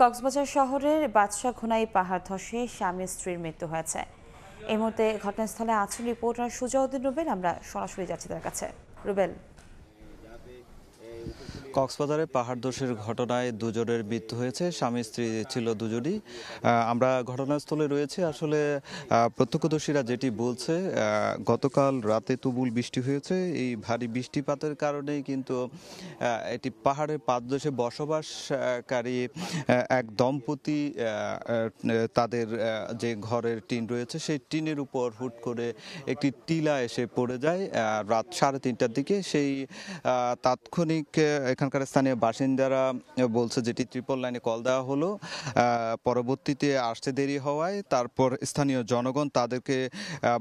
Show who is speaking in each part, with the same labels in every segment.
Speaker 1: কক্সবাজার শহরের বাদশাহখুনাই পাহাড় ধসে স্বামী স্ত্রীর মৃত্যু হয়েছে। এই মুহূর্তে ঘটনাস্থলে আছেন রিপোর্টার সুজাউদ্দিন রুবেল। আমরা সরাসরি যাচ্ছি তার কাছে। রুবেল,
Speaker 2: কক্সবাজারে পাহাড় ধসের ঘটনায় দুজনের মৃত্যু হয়েছে। স্বামী স্ত্রী ছিল দুজনই। আমরা ঘটনাস্থলে রয়েছে। আসলে প্রত্যক্ষদর্শীরা যেটি বলছে, গতকাল রাতে তুমুল বৃষ্টি হয়েছে। এই ভারী বৃষ্টিপাতের কারণেই কিন্তু এটি পাহাড়ের পাদদেশে বসবাসকারী এক দম্পতি তাদের যে ঘরের টিন রয়েছে সেই টিনের উপর হুট করে একটি টিলা এসে পড়ে যায় রাত 3:30টার দিকে। সেই তাৎক্ষণিক এখানকার স্থানীয় বাসিন্দারা বলছে যেটি 999 কল দেওয়া হলো। পরবর্তীতে আসতে দেরি হওয়ায় তারপর স্থানীয় জনগণ তাদেরকে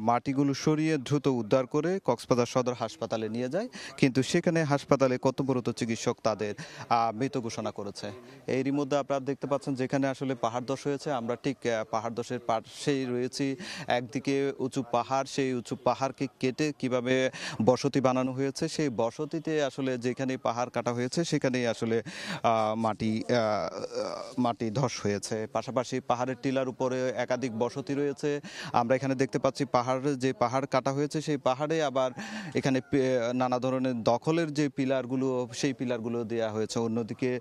Speaker 2: মাটিগুলো সরিয়ে দ্রুত উদ্ধার করে কক্সবাজার সদর হাসপাতালে নিয়ে যায়। কিন্তু সেখানে হাসপাতালে কর্তব্যরত চিকিৎসক তাদের মৃত ঘোষণা করেছে। এরই মধ্যে আপনারা দেখতে পাচ্ছেন যেখানে আসলে পাহাড় ধস হয়েছে, আমরা ঠিক পাহাড় ধসের পাশেই রয়েছি। একদিকে উঁচু পাহাড়, সেই উঁচু পাহাড়কে কেটে কিভাবে বসতি বানানো হয়েছে, সেই বসতিতে আসলে যেখানে পাহাড় কাটা হয়েছে সেখানেই আসলে মাটি ধস হয়েছে। পাশাপাশি পাহাড়ের টিলার উপরে একাধিক বসতি রয়েছে। আমরা এখানে দেখতে পাচ্ছি যে পাহাড় কাটা হয়েছে সেই পাহাড়ে আবার এখানে নানা ধরনের দখলের যে পিলারগুলো সেই পিলারগুলো দেওয়া হয়েছে। অন্যদিকে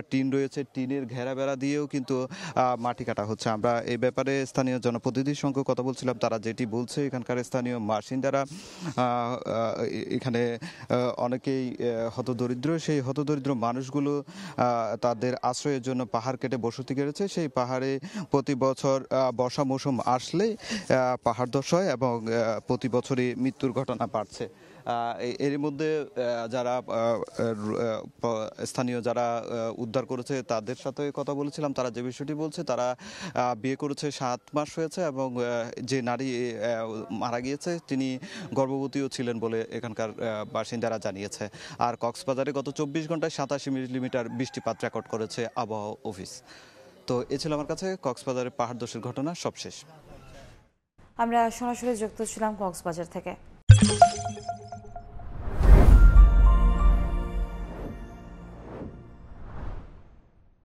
Speaker 2: টিন রয়েছে, টিনের ঘেরা বেড়া দিয়েও কিন্তু মাটি কাটা হচ্ছে। আমরা এই ব্যাপারে স্থানীয় জনপ্রতিনিধির সঙ্গে কথা বলছিলাম। তারা যেটি বলছে, এখানকার স্থানীয় বাসিন্দারা এখানে অনেকেই হতদরিদ্র। সেই হতদরিদ্র মানুষগুলো তাদের আশ্রয়ের জন্য পাহাড় কেটে বসতি গেড়েছে। সেই পাহাড়ে প্রতি বছর বর্ষা মৌসুম আসলেই পাহাড় ধস হয় এবং প্রতি বছরই মৃত্যুর ঘটনা বাড়ছে। এর মধ্যে যারা স্থানীয় যারা উদ্ধার করেছে তাদের সাথে কথা বলেছিলাম। তারা যে বিষয়টি বলছে, তারা বিয়ে করেছে 7 মাস হয়েছে এবং যে নারী মারা গিয়েছে তিনি গর্ভবতীও ছিলেন বলে এখানকার বাসিন্দারা জানিয়েছে। আর কক্সবাজারে গত 24 ঘন্টায় 87 মিলিমিটার বৃষ্টিপাত রেকর্ড করেছে আবহাওয়া অফিস। তো এ ছিল আমার কাছে কক্সবাজারের পাহাড় ধসের ঘটনা সবশেষ।
Speaker 1: আমরা সরাসরি যুক্ত ছিলাম কক্সবাজার থেকে।